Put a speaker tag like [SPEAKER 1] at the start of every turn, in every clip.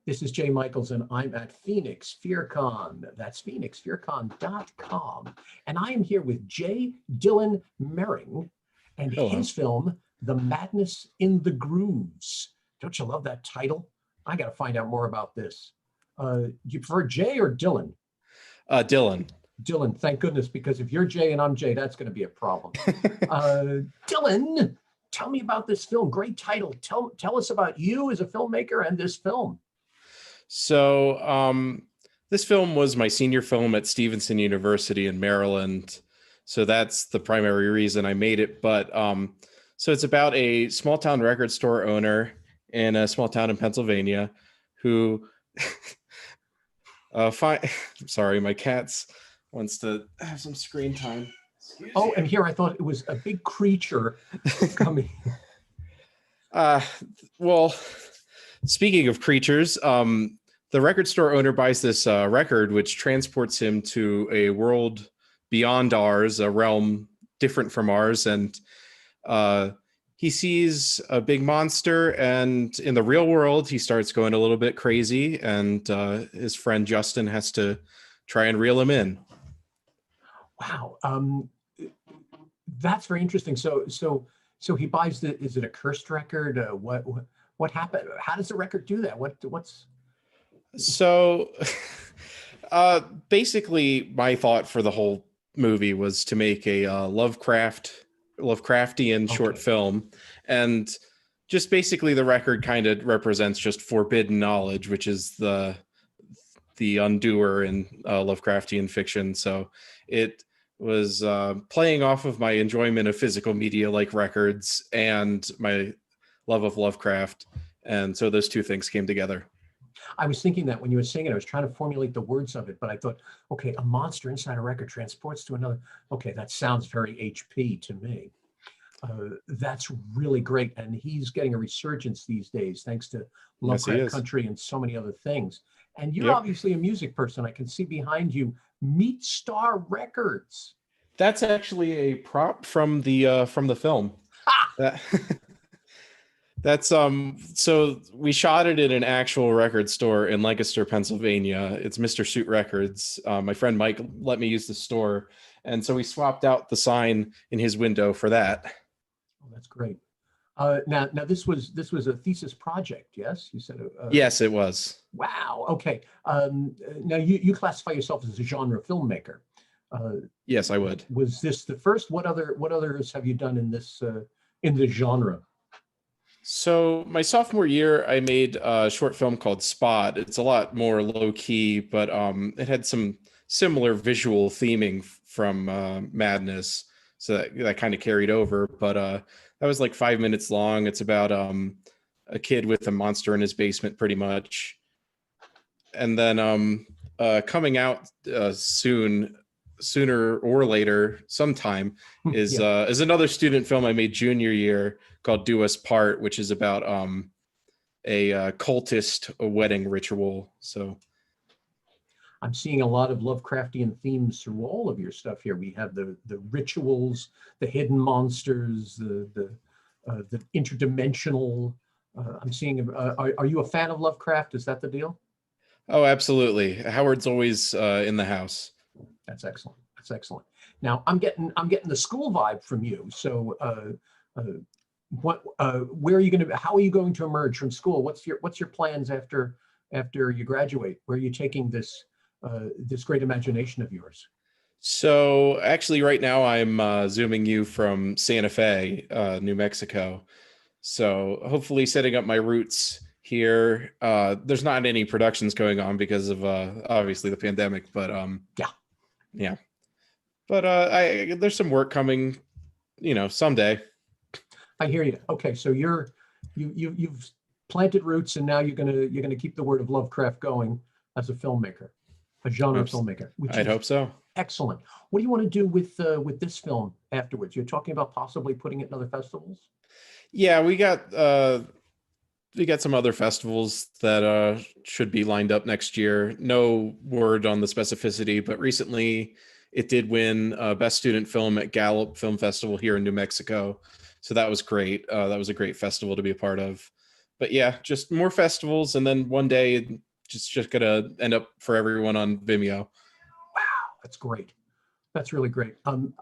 [SPEAKER 1] This is Jay Michaels, and I'm at Phoenix FearCon. That's phoenixfearcon.com. And I am here with J. Dylan Mehring and
[SPEAKER 2] Hello.
[SPEAKER 1] his film, The Madness in the Grooves. Don't you love that title? I got to find out more about this. Do you prefer Jay or Dylan?
[SPEAKER 2] Dylan.
[SPEAKER 1] Dylan, thank goodness, because if you're Jay and I'm Jay, that's going to be a problem. Dylan, tell me about this film. Great title. Tell us about you as a filmmaker and this film.
[SPEAKER 2] So this film was my senior film at Stevenson University in Maryland. So that's the primary reason I made it. But so it's about a small town record store owner in a small town in Pennsylvania who sorry, my cat's wants to have some screen time.
[SPEAKER 1] And here I thought it was a big creature coming.
[SPEAKER 2] Well, speaking of creatures, the record store owner buys this record, which transports him to a world beyond ours, a realm different from ours. And he sees a big monster. And in the real world, he starts going a little bit crazy. And his friend Justin has to try and reel him in.
[SPEAKER 1] Wow. That's very interesting. So he buys is it a cursed record? What happened? How does the record do that? What's
[SPEAKER 2] So basically my thought for the whole movie was to make a Lovecraftian short film. And just basically the record kind of represents just forbidden knowledge, which is the undoer in Lovecraftian fiction. So it was playing off of my enjoyment of physical media like records and my love of Lovecraft. And so those two things came together.
[SPEAKER 1] I was thinking that when you were saying it, I was trying to formulate the words of it, but I thought, okay, a monster inside a record transports to another. Okay, that sounds very HP to me. That's really great. And he's getting a resurgence these days, thanks to Lovecraft Country and so many other things. And you're obviously a music person. I can see behind you, Meat Star Records.
[SPEAKER 2] That's actually a prop from the film. That's so we shot it in an actual record store in Lancaster, Pennsylvania. It's Mr. Suit Records. My friend Mike let me use the store, and so we swapped out the sign in his window for that.
[SPEAKER 1] Oh, that's great. Now this was a thesis project, yes? You said
[SPEAKER 2] yes, it was.
[SPEAKER 1] Wow. Okay. Now you classify yourself as a genre filmmaker.
[SPEAKER 2] Yes, I would.
[SPEAKER 1] Was this the first? What others have you done in this genre?
[SPEAKER 2] So my sophomore year, I made a short film called Spot. It's a lot more low key, but it had some similar visual theming from Madness, so that kind of carried over. But that was like 5 minutes long. It's about a kid with a monster in his basement, pretty much. And then coming out sooner or later, sometime, is another student film I made junior year called Do Us Part, which is about a cultist wedding ritual. So
[SPEAKER 1] I'm seeing a lot of Lovecraftian themes through all of your stuff here. We have the rituals, the hidden monsters, the interdimensional. I'm seeing. Are you a fan of Lovecraft? Is that the deal?
[SPEAKER 2] Oh, absolutely. Howard's always in the house.
[SPEAKER 1] That's excellent. That's excellent. Now I'm getting the school vibe from you. So where are you going to? How are you going to emerge from school? What's your plans after you graduate? Where are you taking this great imagination of yours?
[SPEAKER 2] So actually, right now I'm zooming you from Santa Fe, New Mexico. So hopefully, setting up my roots here. There's not any productions going on because of obviously the pandemic, but yeah. But there's some work coming, someday.
[SPEAKER 1] I hear you. Okay, so you've planted roots, and now you're gonna keep the word of Lovecraft going as a filmmaker, a genre filmmaker.
[SPEAKER 2] I'd hope so.
[SPEAKER 1] Excellent. What do you want to do with this film afterwards? You're talking about possibly putting it in other festivals?
[SPEAKER 2] Yeah, we got some other festivals that should be lined up next year. No word on the specificity, but recently it did win Best Student Film at Gallup Film Festival here in New Mexico. So that was great. That was a great festival to be a part of. but yeah, just more festivals, and then one day just gonna end up for everyone on Vimeo.
[SPEAKER 1] Wow, that's great. That's really great. I'm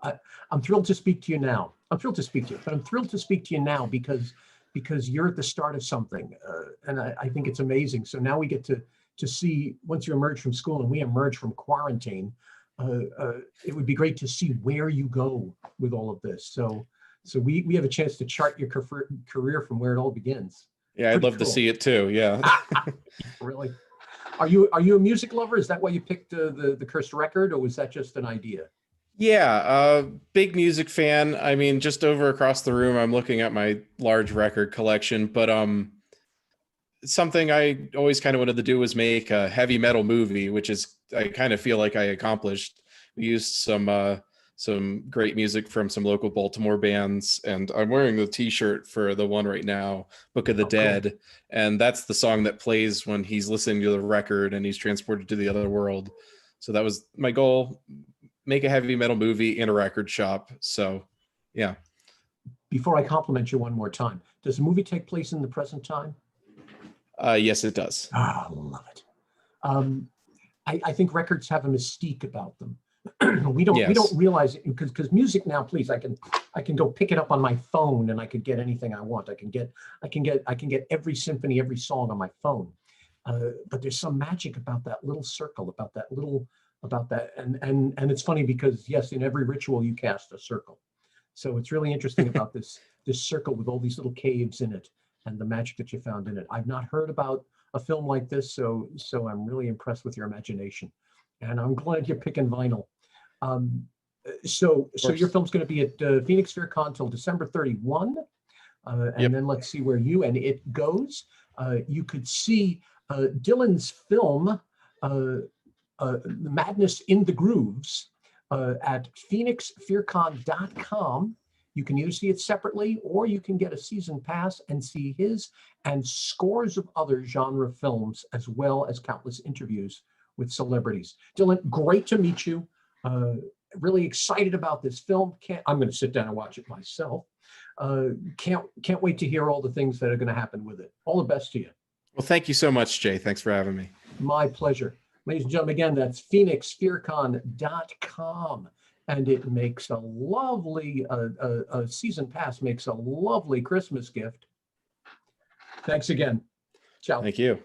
[SPEAKER 1] thrilled to speak to you now. I'm thrilled to speak to you, but I'm thrilled to speak to you now because you're at the start of something, and I think it's amazing. So now we get to see, once you emerge from school and we emerge from quarantine, it would be great to see where you go with all of this. So we have a chance to chart your career from where it all begins.
[SPEAKER 2] Yeah, I'd
[SPEAKER 1] Pretty
[SPEAKER 2] love to
[SPEAKER 1] cool.
[SPEAKER 2] see it too. Yeah.
[SPEAKER 1] Really? Are you a music lover? Is that why you picked the Cursed Record, or was that just an idea?
[SPEAKER 2] Yeah, big music fan. I mean, just over across the room, I'm looking at my large record collection, but something I always kind of wanted to do was make a heavy metal movie, which is I kind of feel like I accomplished. We used some great music from some local Baltimore bands, and I'm wearing the t-shirt for the one right now, Book of the
[SPEAKER 1] Oh, cool.
[SPEAKER 2] Dead, and that's the song that plays when he's listening to the record and he's transported to the other world. So that was my goal, make a heavy metal movie in a record shop. So yeah.
[SPEAKER 1] Before I compliment you one more time, does the movie take place in the present time?
[SPEAKER 2] Yes, it does.
[SPEAKER 1] Ah, I love it. I think records have a mystique about them. we don't
[SPEAKER 2] Yes.
[SPEAKER 1] realize it because music now, please, I can go pick it up on my phone and I could get anything I want. I can get every symphony, every song on my phone. But there's some magic about that little circle, about that, and it's funny because yes, in every ritual you cast a circle. So it's really interesting about this circle with all these little caves in it and the magic that you found in it. I've not heard about a film like this, so I'm really impressed with your imagination, and I'm glad you're picking vinyl. So your film's going to be at Phoenix FearCON till December 31, and
[SPEAKER 2] Yep.
[SPEAKER 1] then let's see where you and it goes. You could see Dylan's film, Madness in the Grooves, at phoenixfearcon.com. You can either see it separately or you can get a season pass and see his and scores of other genre films, as well as countless interviews with celebrities. Dylan, great to meet you. Really excited about this film. I'm going to sit down and watch it myself. Can't wait to hear all the things that are going to happen with it. All the best to you.
[SPEAKER 2] Well, thank you so much, Jay. Thanks for having me.
[SPEAKER 1] My pleasure. Ladies and gentlemen, again, that's phoenixfearcon.com. And it makes a lovely, a season pass makes a lovely Christmas gift. Thanks again. Ciao.
[SPEAKER 2] Thank you.